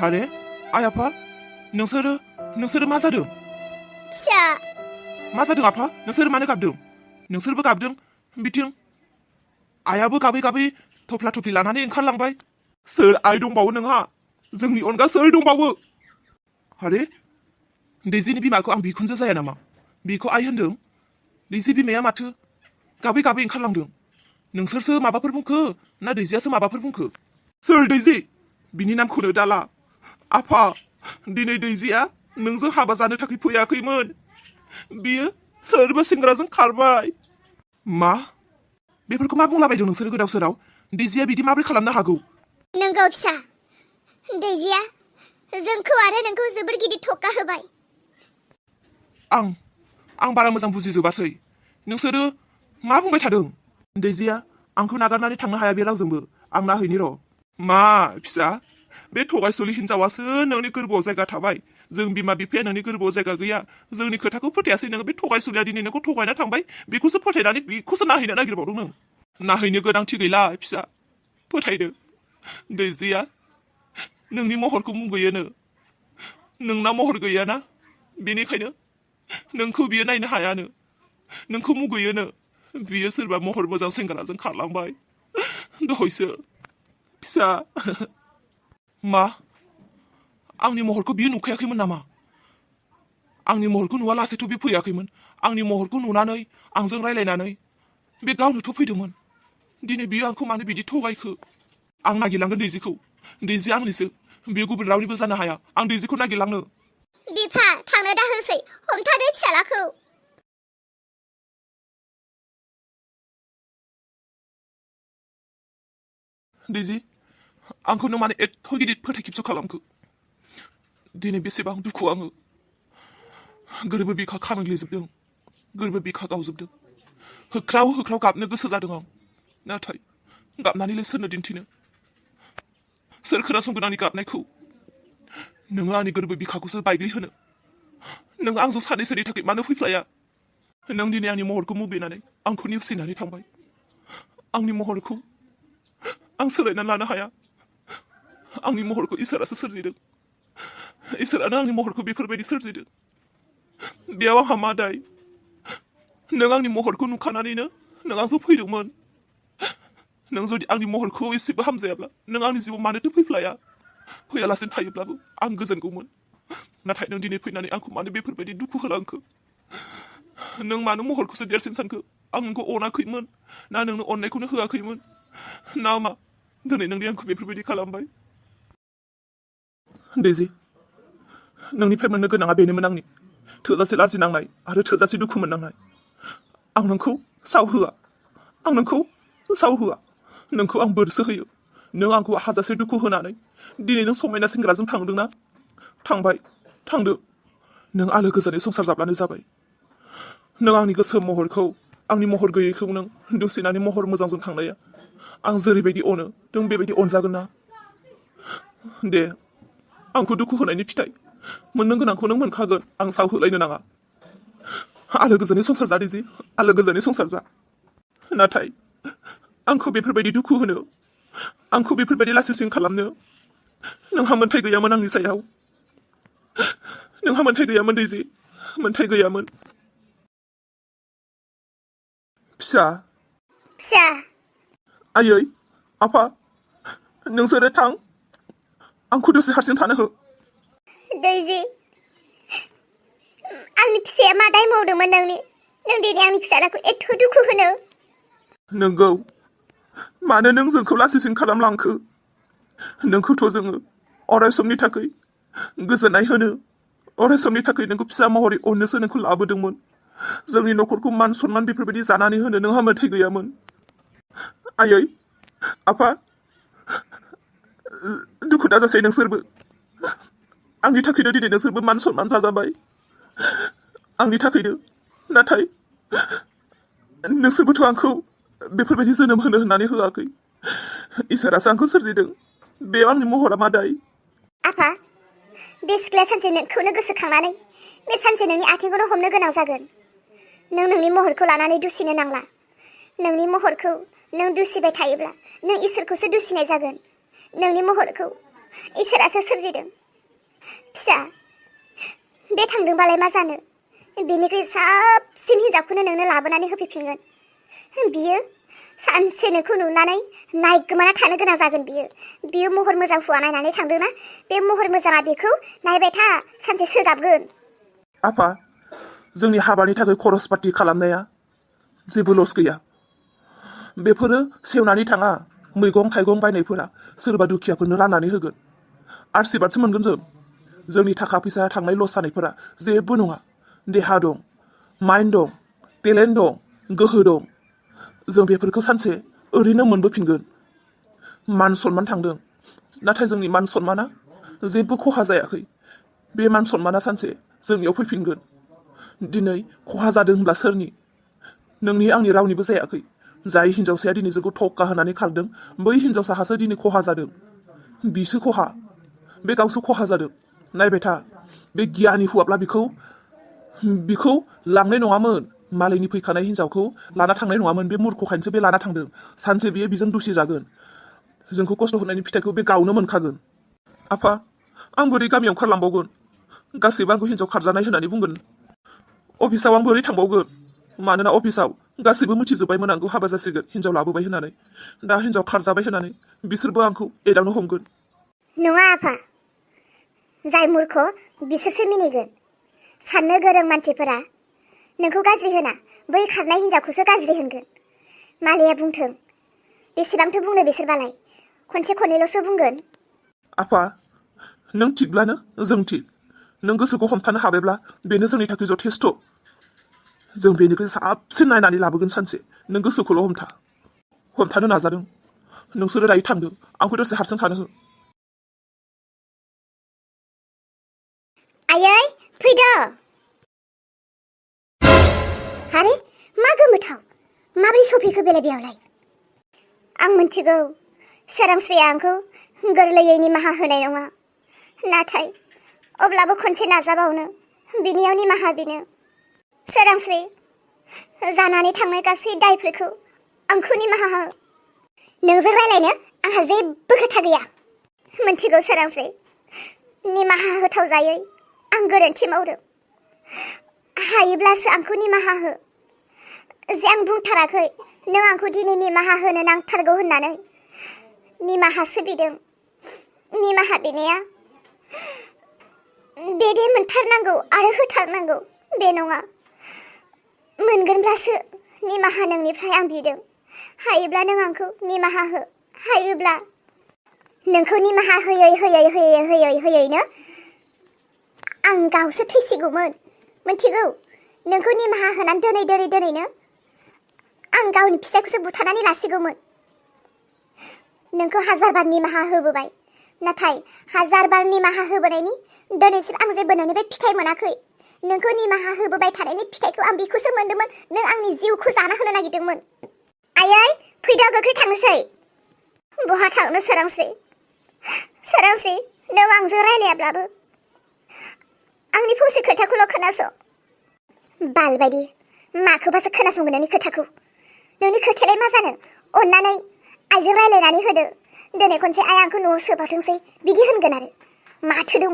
आरे आइ आफा नोंसोरो मा जादों? फिसा मा जादों आफा? नोंसोर मानो गाबदों? नोंसोरबो गाबदों बिथिं आइयाबो गाबै गाबै थफ्ला थफ्लि लानानै ओंखारलांबाय। सोर आइ दंबावो नोंहा? जोंनि अनगा सोर दंबावो? आरे दैजिनि बिमाखौ आं बिखुनजो जाया नामा? बिखौ आइ होनदों। दैजि बिमाया माथो गाबै गाबै ओंखारलांदों। नोंसोरसो माबाफोर बुंखो ना दैजियासो माबाफोर बुंखो? सोर दैजि? बिनि नामखौनो दाला। आफा दिनै दैजिया नोंजों हाबा जानो थाखाय फैयाखैमोन। बियो सोरबा सेंग्राजों खारबाय। मा? बेफोरखौ मा बुंलाबायदों नोंसोर गोदाव सोराव? दैजिया बिदि माबोरै खालामनो हागौ? नंगौ फिसा, दैजिया जोंखौ आरो नोंखौ जोबोर गिदिर थक्का होबाय। आं बारा मोजां बुजिजोबासै। नोंसोरो मा बुंबाय थादों? दैजिया आंखौ नागारनानै थांनो हाया बे रावजोंबो। आं नाहैनि र'। मा फिसा? बे थगायसुलि हिनजावासो नोंनि गोरबोआव जायगा थाबाय। जों बिमा बिफाया नोंनि गोरबोआव जायगा गैया। जोंनि खोथाखौ फोथायासै नोङो। बे थगायसुलिया दिनै नोंखौ थगायना थांबाय। बेखौसो फोथायनानै बेखौसो नाहैनो नागिरबावदों नों। नाहैनो गोनांथि गैला फिसा। फोथायदो। दैजिया नोंनि महरखौ मुगैयोनो। नोंना महर गैयाना, बेनिखायनो नोंखौ बियो नायनो हायानो। नोंखौ मुगैयोनो। बियो सोरबा महर मोजां सेंग्राजों खारलांबाय दहायसो। फिसा मा? आंनि महरखौ बियो नुखायाखैमोन नामा? आंनि महरखौ नुवालासेथ' बे फैयाखैमोन। आंनि महरखौ नुनानै आंजों रायलायनानै बे गावनोथ' फैदोंमोन। दिनै बियो आंखौ मानो बिदि थगायखो? आं नागिरलांगोन दैजिखौ। दैजिया आंनिसो। बियो गुबुन रावनिबो जानो हाया। आं दैजिखौ नागिरलांनो। बिफा थांनो दाहोसै, हमथादो फिसालाखौ। दैजि आंखौनो मानो एथ' गिदिर फोथायखेबस' खालामखो? दिनै बेसेबां दुखु आङो। गोरबो बिखा खामग्लिजोबदों। गोरबो बिखा गावजोबदों। होख्राव होख्राव गाबनो गोसो जादों आं। नाथाय गाबनानैलाय सोरनो दिन्थिनो? सोर खोनासंगोन आंनि गाबनायखौ? नोङो आंनि गोरबो बिखाखौसो बायग्लिहोनो। नों आंजों सानैसोनि थाखाय मानो फैफ्लाया? नों दिनै आंनि महरखौ मुगैनानै आंखौ नेवसिनानै थांबाय। आंनि महरखौ आं सोलायनानै लानो हाया। आंनि महरखौ इसोरासो सोरजिदों। इसोरानो आंनि महरखौ बेफोरबायदि सोरजिदों। बेयाव आंहा मा दाय? नों आंनि महरखौ नुखानानैनो नों आंजों फैदोंमोन। नों जुदि आंनि महरखौ एसेबो हामजायाब्ला नों आंनि जिउआव मानोथो फैफ्लाया? फैयालासिनो थायोब्लाबो आं गोजोनगौमोन। नाथाय नों दिनै फैनानै आंखौ मानो बेफोरबायदि दुखु होलांखो? नों मानो महरखौसो देरसिन सानखो? आं नोंखौ अनाखैमोन ना नोंनो अननायखौनो होआखैमोन? ना मा दिनै नोंदि आंखौ बेफोरबायदि खालामबाय? दैजि नोंनिफ्राय मोननो गोनाङा बेनोमोन आंनि थोजासे लाजिनांनाय आरो थोजासे दुखु मोननांनाय। आं नोंखौ साव होआ। आं नोंखौ साव होआ। नोंखौ आं बोरसो होयो। नों आंखौ हाजासे दुखु होनानै दिनै नों समायना सेंग्राजों थांदोंना? थांबाय, थांदो। नों आलो गोजोनै संसार जाब्लानो जाबाय। नों आंनि गोसो महरखौ, आंनि महर गैयैखौ नों दुसिनानै महर मोजांजों थांनाया आं जेरैबायदि अनो नों बेबायदि अनजागोन ना? दे आंखौ दुखु होनायनि फिथाइ मोननो गोनांखौ नों मोनखागोन। आं साव होलायनो नाङा। आलो गोजोनै संसार जा दैजि, आलो गोजोनै संसार जा। नाथाय आंखौ बेफोरबायदि दुखु होनो, आंखौ बेफोरबायदि लासिंसिं खालामनो नोंहा मोन्थाय गैयामोन आंनि सायाव। नोंहा मोन्थाय गैयामोन दैजि, मोन्थाय गैयामोन। फिसा फिसा आयै आफा नोंसोरो थां। आंखौ दसे हारसिं थानो हो। दैजि आंनि फिसाया मा दाय मावदोंमोन नों दिनै आंनि फिसालाखौ एथ' दुखु होनो? नोंगौ। मानो नों जोंखौ लासिंसिं खालामलांखो? नोंखौथ' जोङो अराय समनि थाखाय गोजोननाय होनो, अराय समनि थाखाय नोंखौ फिसा महरै अननोसो नोंखौ लाबोदोंमोन। जोंनि न'खरखौ मान सनमान बेफोरबायदि जानानै होनो नोंहा मोन्थाय गैयामोन। आयै आफा दुखु दाजासै नोंसोरबो। आंनि थाखायनो दिनै नोंसोरबो मान सनमान जाजाबाय। आंनि थाखायनो। नाथाय नोंसोरबोथ' आंखौ बेफोरबायदि जोनोम होनो होननानै होआखै। इसोरासो आंखौ सोरजिदों। बेयाव आंनि महरा मा दाय? आफा बे सिख्लाया सानसे नोंखौनो गोसोखांनानै बे सानसे नोंनि आथिंखौनो हमनो गोनां जागोन। नों नोंनि महरखौ लानानै दुसिनो नांला। नोंनि महरखौ नों दुसिबाय थायोब्ला नों इसोरखौसो दुसिनाय जागोन। नोंनि महरखौ इसोरासो सोरजिदों। फिसा, बे थांदोंबालाय मा जानो? बेनिख्रुइ साबसिन हिन्जावखौनो नोंनो लाबोनानै होफैफिनगोन। बियो सानसे नोंखौ नुनानै नायगोमाना थानो गोनां जागोन। बियो महर मोजां हौवा नायनानै थांदोंना, बे महर मोजाङा बेखौ नायबाय था, सानसे सोगाबगोन। आफा, जोंनि हाबानि थाखाय खरस पाति खालामनाया जेबो लस गैया। बेफोरो सेवनानै थाङा। मैगं थाइगं बायनायफोरा सोरबा दुखियाफोरनो राननानै होगोन। आशीर्बादसो मोनगोन जों। जोंनि थाखा फैसा थांनाय लस जानायफोरा जेबो नङा। देहा दं, माइन्ड दं, टेलेन्ट दं, गोहो दं। जों बेफोरखौ सानसे ओरैनो मोनबोफिनगोन। मान सन्मान थांदों, नाथाय जोंनि मान सन्माना जेबो खहा जायाखै। बे मान सन्माना सानसे जोंनियाव फैफिनगोन। दिनै खहा जादों होनब्ला सोरनि? नोंनि आंनि रावनिबो जायाखै। जाय हिन्जावसाया दिनै जोंखौ थक्का होनानै खारदों, बै हिन्जावसाहासो दिनै खहा जादों। बिसो खहा, बे गावसो खहा जादों। नायबाय था, बे गियानि हौवाब्ला बिखौ लांनाय नङामोन। मालायनि फैखानाय हिन्जावखौ लाना थांनाय नङामोन। बे मुर्खखायनोसो बे लाना थांदों। सानसे बियो बिजों दुसि जागोन। जोंखौ खस्थ' होनायनि फिथाइखौ बे गावनो मोनखागोन। आफा, आं बोरै गामियाव ओंखारलांबावगोन? गासैबो आंखौ हिन्जाव खारजानाय होननानै बुंगोन। अफिसाव आं बोरै थांबावगोन? मानोना अफिसाव गासैबो मिथिजोब्बायमोन आंखौ हाबा जासिगोन हिन्जाव लाबोबाय होननानै। दा हिन्जाव खारजाबाय होननानै बिसोरबो आंखौ एदावनो हमगोन। नङा आफा, जाय मूर्ख बिसोरसो मिनिगोन। साननो गोरों मानसिफोरा नोंखौ गाज्रि होना बै खारनाय हिन्जावखौसो गाज्रि होनगोन। मालाया बुंथों, बेसेबांथो बुंनो बिसोरबालाय, खनसे खननैल'सो बुंगोन। आफा, नों थिगब्लानो जों थिग। नों गोसोखौ हमथानो हाबायब्ला बेनो जोंनि थाखाय जथेस्थ'। जों बेनिख्रुइ साबसिन नायनानै लाबोगोन सानसे। नों गोसोखौल' हमथानो नाजादों। नोंसोरो दायो थांदों, आंखौ दसे हारसिं थानो हो। आयै, फैद'। आरे, मा गोमोथाव, माबोरै सफैखो बेलाय बेयावलाय? आं मिन्थिगौ सोरांस्रिया आंखौ गोरलैयै निमाहा होनाय नङा। नाथाय अब्लाबो खनसे नाजाबावनो, बिनियाव निमाहा बिनो। सोरांस्रि, जानानै थांनाय गासै दायफोरखौ आंखौ निमाहा हो। नोंजों रायलायनो आंहा जेबो खोथा गैया। मिन्थिगौ सोरांस्रि, निमाहा होथावजायै आं गोरोन्थि मावदों। हायोब्लासो आंखौ निमाहा हो। जे आं बुंथाराखै नों आंखौ दिनै निमाहा होनो नांथारगौ होननानै। निमाहासो बिदों। निमाहा बिनाया बे दे मोनथारनांगौ आरो होथारनांगौ बे नङा। मोनगोनब्लासो निमाहा नोंनिफ्राय आं बिदों। हायोब्ला नों आंखौ निमाहा हो। हायोब्ला नोंखौ निमाहा होयैनो आं गावसो थैसिगौमोन। मिन्थिगौ, नोंखौ निमाहा होनानै दोनैनो आं गावनि फिसायखौसो बुथारनानै लासिगौमोन। नोंखौ 1000 बार निमाहा होबोबाय, नाथाय 1000 बार निमाहा होबोनायनि दिनैसिम आं जेबो नोंनिफ्राय फिथाइ मोनाखै। नोंखौ निमाहा होबोबाय थानायनि फिथाइखौ आं बेखौसो मोन्दोंमोन, नों आंनि जिउखौ जाना होनो नागिरदोंमोन। आयै, फैद' गोख्रै थांनोसै। बहा थांनो सोरांस्रि? सोरांस्रि, नों आंजों रायलायाब्लाबो आंनि फंसे खोथाखौल' खोनासं। बाल बायदि माखौबासो खोनासंगोन नोंनि खोथाखौ। नोंनि खोथायालाय मा जानो? अननानै आइजों रायलायनानै होदो। दिनै खनसे आइ आंखौ न'आव सोबावथोंसै बिदि होनगोन आरो माथो दङ।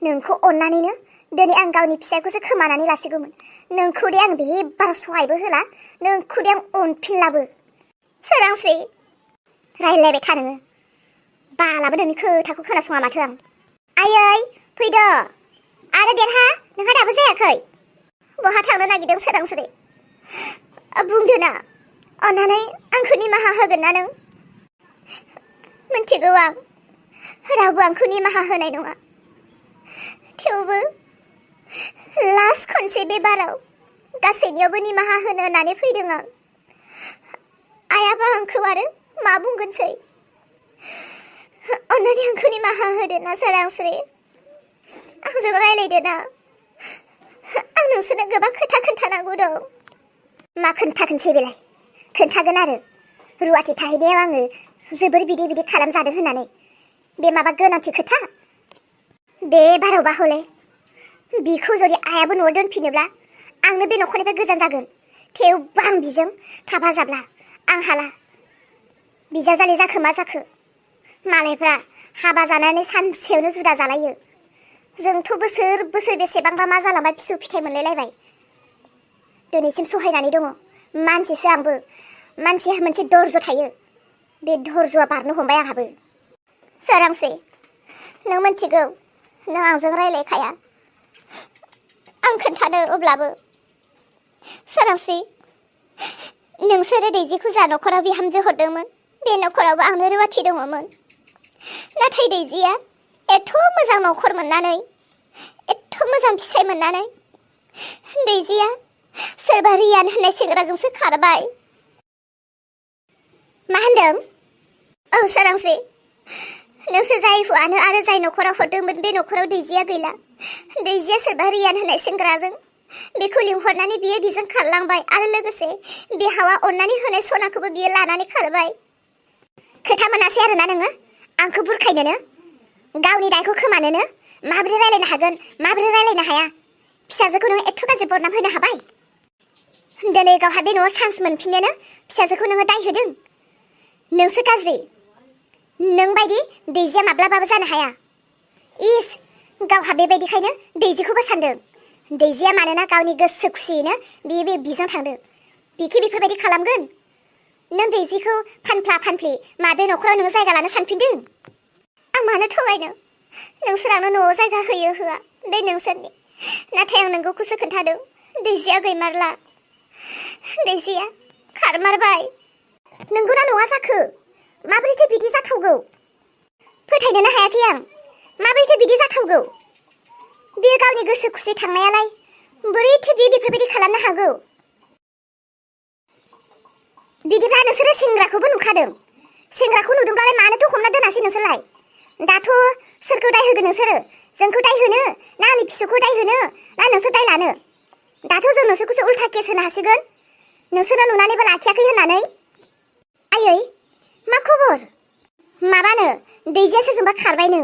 नोंखौ अननानैनो दिनै आं गावनि फिसायखौसो खोमानानै लासिगौमोन। नोंखौ दे आं बे बार सहायबो होला, नोंखौ दे आं अनफिनलाबो। सोरांस्रि, रायलायबाय था नोङो। बालाबो नोंनि खोथाखौ खोनासङा माथो आं। आयै, फैद'। आरो देरहा, नोंहा दाबो जायाखै? बहा थांनो नागिरदों सोरांस्रि? बुंदो ना, अननानै आंखौ निमाहा होगोन ना नों? मिन्थिगौ आं रावबो आंखौ निमाहा होनाय नङा। थेवबो लास्ट खनसे बे बाराव गासैनियावबो निमाहा होनो होननानै फैदों आं। आइयाबा आंखौ आरो मा बुंगोनसै? अननानै आंखौ निमाहा होदो ना सोरांस्रि। आंजों रायलायदो ना। आं नोंसोरनो गोबां खोथा खोन्थानांगौ दं। मा खोन्थागोनसै बेलाय? खोन्थागोन आरो रुवाथि थाहैनायाव आङो जोबोर बिदि खालामजादों होननानै। बे माबा गोनांथि खोथा? बे बारावबा हले बिखौ जुदि आइयाबो न'आव दोनफिनोब्ला आंनो बे न'खरनिफ्राय गोजान जागोन। थेवबो आं बिजों थाफा जाब्ला आं हाला। बिजावजालि जाखो मा जाखो मालायफ्रा हाबा जानानै सानसेयावनो जुदा जालायो। जोंथ' बोसोर बोसोर बेसेबांबा मा जालांबाय फिसौ फिथाइ मोनलायलायबाय। दिनैसिम सहायनानै दङ। मानसिसो आंबो। मानसिया मोनसे धर्ज थायो। बे धर्जआ बारनो हमबाय आंहाबो। सोरांस्रि, नों मिथिगौ नों आंजों रायलायखाया। आं खोन्थानो अब्लाबो। सोरांस्रि, नोंसोरो दैजिखौ जा न'खराव बिहामजो हरदोंमोन बे न'खरावबो आंनो रुवाथि दङमोन। नाथाय दैजिया एथ' मोजां न'खर मोननानै एथ' मोजां फिसाइ मोननानै दैजिया सोरबा रियान होननाय सेंग्राजोंसो खारबाय। मा होनदों? औ सोरांस्रि, नोंसोर जाय हौवानो आरो जाय न'खराव हरदोंमोन बे न'खराव दैजिया गैला। दैजिया सोरबा रियान होननाय सेंग्राजों बेखौ लिंहरनानै बियो बेजों खारलांबाय आरो लोगोसे बिहावा अननानै होनाय सनाखौबो बियो लानानै खारबाय। खोथा मोनासै आरोना नोङो? आंखौ बुरखायनोनो, गावनि दायखौ खोमानोनो माबोरै रायलायनो हागोन, माबोरै रायलायनो हाया? फिसाजोखौ नोङो एथ' गाज्रि बरनाम होनो हाबाय। दिनै गावहा बे न'आव चान्स मोनफिननोनो फिसाजोखौ नोङो दाय होदों। नोंसो गाज्रि। नों बायदि दैजिया माब्लाबाबो जानो हाया। इस, गावहा बेबायदिखायनो दैजिखौबो सानदों। दैजिया मानोना गावनि गोसो खुसियैनो बे बिजों थांदों। बिखि बेफोरबायदि खालामगोन? नों दैजिखौ फानफ्ला फानफ्लि माबे न'खराव नोङो जायगा लानो सानफिनदों? आं मानो थगायनो? नोंसोर आंनो न'आव जायगा होयो होआ बे नोंसोरनि। नाथाय आं नोंगौखौसो खोन्थादों। दैजिया गैमारला। दैजिया खारमारबाय। नोंगौना नङा जाखो? माबोरैथो बिदि जाथावगौ? फोथायनोनो हायाखै आं। माबोरैथो बिदि जाथावगौ? बियो गावनि गोसो खुसि थांनायालाय बोरैथो बियो बेफोरबायदि खालामनो हागौ? बिदिब्ला नोंसोरो सेंग्राखौबो नुखादों। सेंग्राखौ नुदोंब्लालाय मानोथो हमना दोनासै नोंसोरलाय? दाथ' सोरखौ दाय होगोन नोंसोरो? जोंखौ दाय होनो ना आंनि फिसौखौ दाय होनो ना नोंसोर दाय लानो? दाथ' जों नोंसोरखौसो उल्था केस होनो हासिगोन। नोंसोरो नुनानैबो लाखियाखै होननानै। आयै, मा खबर? माबानो दैजिया सोरजोंबा खारबायनो।